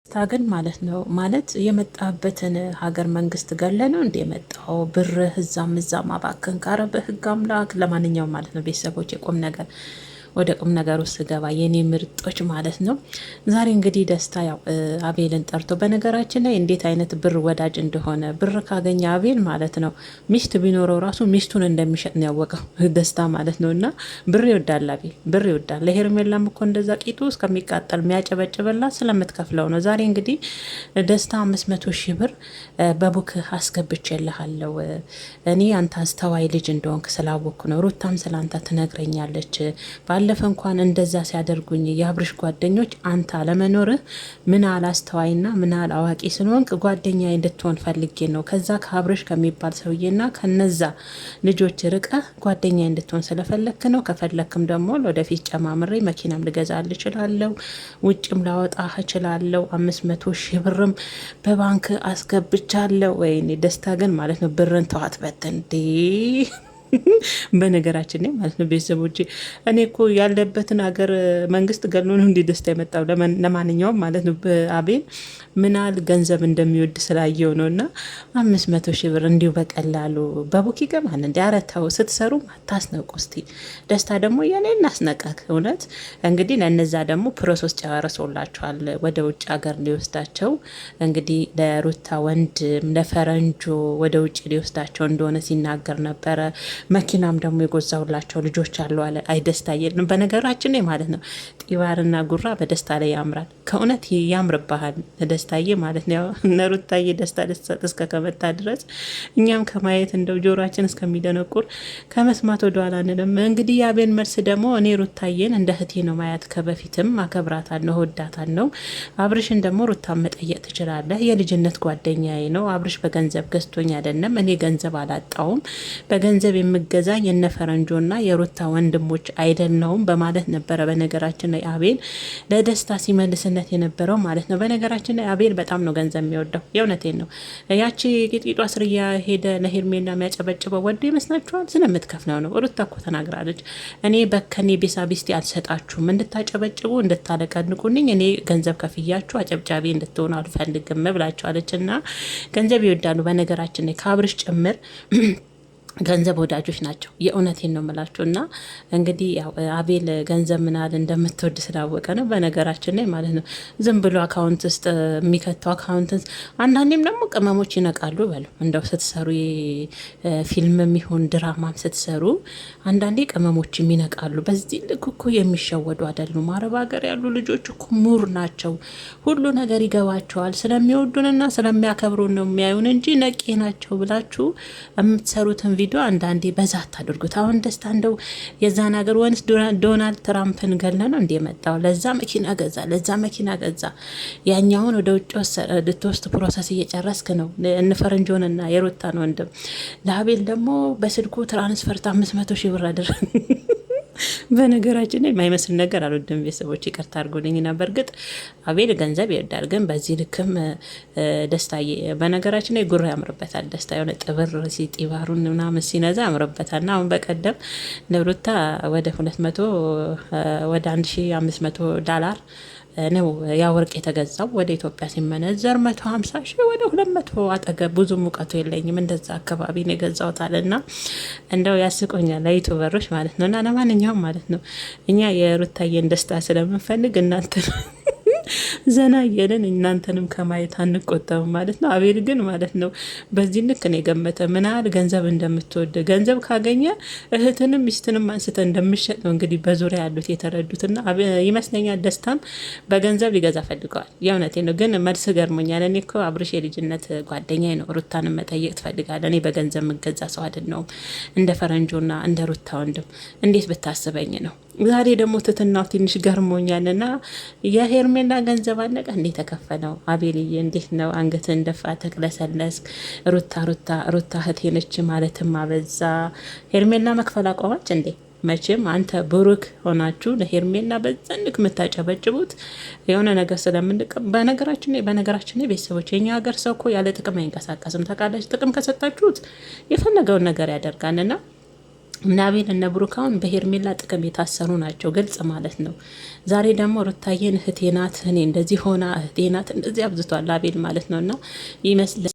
ታገን ማለት ነው ማለት የመጣበትን ሀገር መንግስት ገለ ነው እንደ የመጣው ብር እዛም አባከን ካረ በህግ አምላክ። ለማንኛውም ማለት ነው ቤተሰቦች የቁም ነገር ወደ ቁም ነገር ውስጥ ገባ የኔ ምርጦች ማለት ነው። ዛሬ እንግዲህ ደስታ ያው አቤልን ጠርቶ በነገራችን ላይ እንዴት አይነት ብር ወዳጅ እንደሆነ ብር ካገኘ አቤል ማለት ነው ሚስት ቢኖረው ራሱ ሚስቱን እንደሚሸጥ ነው ያወቀው ደስታ ማለት ነው። እና ብር ይወዳል አቤል ብር ይወዳል። ለሄርሜላም እኮ እንደዛ ቂጡ እስከሚቃጠል የሚያጨበጭበላት ስለምትከፍለው ነው። ዛሬ እንግዲህ ደስታ 500,000 ብር በቡክ አስገብቼልሃለሁ እኔ አንተ አስተዋይ ልጅ እንደሆንክ ስላወቅኩ ነው። ሩታም ስላንተ ትነግረኛለች። ባለፈ እንኳን እንደዛ ሲያደርጉኝ የአብርሽ ጓደኞች አንተ አለመኖርህ ምን አል አስተዋይና ምን አል አዋቂ ስለሆንክ ጓደኛ እንድትሆን ፈልጌ ነው። ከዛ ከአብርሽ ከሚባል ሰውዬና ከነዛ ልጆች ርቀህ ጓደኛ እንድትሆን ስለፈለክ ነው። ከፈለክም ደግሞ ወደፊት ጨማምሬ መኪናም ልገዛል እችላለሁ፣ ውጭም ላወጣ እችላለሁ። 500,000 ብርም በባንክ አስገብቻለሁ። ወይኔ ደስታ ግን ማለት ነው ብርን ተዋት በተንዴ በነገራችን ላይ ማለት ነው ቤተሰቦች እኔ እኮ ያለበትን ሀገር መንግስት ገሎ ነው እንዲ ደስታ የመጣው። ለማንኛውም ማለት ነው አቤል ምናል ገንዘብ እንደሚወድ ስላየው ነው። እና 500,000 ብር እንዲሁ በቀላሉ በቡኪ ገማን እንዲ አረታው ስትሰሩ ታስነቁ። እስቲ ደስታ ደግሞ የኔ እናስነቃክ። እውነት እንግዲህ ለነዛ ደግሞ ፕሮሰስ ጨረሶላቸዋል ወደ ውጭ ሀገር ሊወስዳቸው እንግዲህ ለሩታ ወንድም ለፈረንጆ ወደ ውጭ ሊወስዳቸው እንደሆነ ሲናገር ነበረ። መኪናም ደግሞ የጎዛውላቸው ልጆች አሉ አለ። አይ ደስታ የለም በነገራችን ላይ ማለት ነው ጢባርና ጉራ በደስታ ላይ ያምራል። ከእውነት ያምርባሃል ደስታዬ ማለት ነው። ነሩታዬ ደስታ ልትሰጥ እስከ ከመጣ ድረስ እኛም ከማየት እንደው ጆሮአችን እስከሚደነቁር ከመስማት ወደ ኋላ አንልም። እንግዲህ የአቤል መልስ ደግሞ እኔ ሩታዬን እንደ እህቴ ነው ማያት፣ ከበፊትም አከብራታለሁ እወዳታለሁ። አብርሽን ደግሞ ሩታን መጠየቅ ትችላለህ፣ የልጅነት ጓደኛዬ ነው። አብርሽ በገንዘብ ገዝቶኝ አይደለም፣ እኔ ገንዘብ አላጣውም። በገንዘብ የምገዛ የነ ፈረንጆና የሩታ ወንድሞች አይደለውም በማለት ነበረ በነገራችን ላይ አቤል ለደስታ ሲመልስነት የነበረው ማለት ነው። በነገራችን ላይ አቤል በጣም ነው ገንዘብ የሚወደው። የእውነቴን ነው። ያቺ ቂጥቂጧ ስርያ ሄደ ለሄርሜላ የሚያጨበጭበው ወዶ ይመስላችኋል? ስለምትከፍለው ነው። ሩታ እኮ ተናግራለች። እኔ በከኔ ቤሳ ቢስቲ አልሰጣችሁም፣ እንድታጨበጭቡ እንድታለቀንቁንኝ እኔ ገንዘብ ከፍያችሁ አጨብጫቢ እንድትሆኑ አልፈልግም ብላችኋለች። እና ገንዘብ ይወዳሉ በነገራችን ላይ ከአብርሽ ጭምር ገንዘብ ወዳጆች ናቸው። የእውነቴን ነው የምላችሁ። እና እንግዲህ ያው አቤል ገንዘብ ምናል እንደምትወድ ስላወቀ ነው በነገራችን ላይ ማለት ነው። ዝም ብሎ አካውንት ውስጥ የሚከተው አካውንት አንዳንዴም ደግሞ ቅመሞች ይነቃሉ። በሉ እንደው ስትሰሩ ፊልም የሚሆን ድራማም ስትሰሩ አንዳንዴ ቅመሞች ይነቃሉ። በዚህ ልክ እኮ የሚሸወዱ አይደሉም። አረብ ሀገር ያሉ ልጆች እኮ ሙር ናቸው። ሁሉ ነገር ይገባቸዋል። ስለሚወዱንና ስለሚያከብሩን ነው የሚያዩን እንጂ ነቄ ናቸው ብላችሁ የምትሰሩትን ቪዲዮ አንዳንዴ በዛ አታድርጉት። አሁን ደስታ እንደው የዛን ሀገር ወንስ ዶናልድ ትራምፕን ገለ ነው እንደ መጣው ለዛ መኪና ገዛ ለዛ መኪና ገዛ። ያኛውን ወደ ውጭ ልትወስድ ፕሮሰስ እየጨረስክ ነው። እንፈረንጆንና የሩታን ወንድም ለአቤል ደግሞ በስልኩ ትራንስፈርት 500,000 ብር አድር በነገራችን ላይ የማይመስል ነገር አልወድም። ቤተሰቦች ይቅርታ አድርጎልኝና በእርግጥ አቤል ገንዘብ ይወዳል፣ ግን በዚህ ልክም ደስታዬ በነገራችን ላይ ጉራ ያምርበታል። ደስታ የሆነ ጥብር ሲጢባሩን ምናምን ሲነዛ ያምርበታል። ና አሁን በቀደም ለሩታ ወደ 200 ወደ $1,500 ነው ያ ወርቅ የተገዛው። ወደ ኢትዮጵያ ሲመነዘር 150,000 ወደ 200 አጠገብ። ብዙ ሙቀቱ የለኝም እንደዛ አካባቢ ነው የገዛሁት አለና እንደው ያስቆኛል ለዩቱበሮች ማለት ነው። እና ለማንኛውም ማለት ነው እኛ የሩታዬን ደስታ ስለምንፈልግ እናንተ ዘና እየልን እናንተንም ከማየት አንቆጠብም ማለት ነው። አቤል ግን ማለት ነው በዚህ ልክ ነው የገመተ ምን ያህል ገንዘብ እንደምትወድ። ገንዘብ ካገኘ እህትንም ሚስትንም አንስተ እንደምሸጥ ነው እንግዲህ በዙሪያ ያሉት የተረዱትና ይመስለኛል ደስታም በገንዘብ ሊገዛ ፈልገዋል። የእውነቴ ነው። ግን መልስ ገርሞኛል። እኔ እኮ አብርሽ የልጅነት ጓደኛዬ ነው። ሩታንም መጠየቅ ትፈልጋለህ? እኔ በገንዘብ የምገዛ ሰው አይደለሁም። እንደ ፈረንጆና እንደ ሩታ ወንድም እንዴት ብታስበኝ ነው። ዛሬ ደግሞ ትትናው ትንሽ ገርሞኛልና የሄርሜላ ገንዘብ አለቀ እንዴ ተከፈለው? አቤልዬ እንዴት ነው አንገትን ደፋ ተክለሰለስክ? ሩታ እህቴ ነች ማለትም አበዛ። ሄርሜላ መክፈል አቆማች እንዴ? መቼም አንተ ብሩክ ሆናችሁ ለሄርሜላ በዘንክ የምታጨበጭቡት የሆነ ነገር ስለምንቅ በነገራችን ላይ ቤተሰቦች የኛ ሀገር ሰው እኮ ያለ ጥቅም አይንቀሳቀስም። ታውቃላችሁ? ጥቅም ከሰጣችሁት የፈለገውን ነገር ያደርጋልና እና አቤል እነ ብሩካውን በሄርሜላ ጥቅም የታሰሩ ናቸው፣ ግልጽ ማለት ነው። ዛሬ ደግሞ ሩታዬን እህቴ ናት፣ እኔ እንደዚህ ሆና እህቴ ናት እንደዚህ አብዝቷል አቤል ማለት ነው እና ይመስል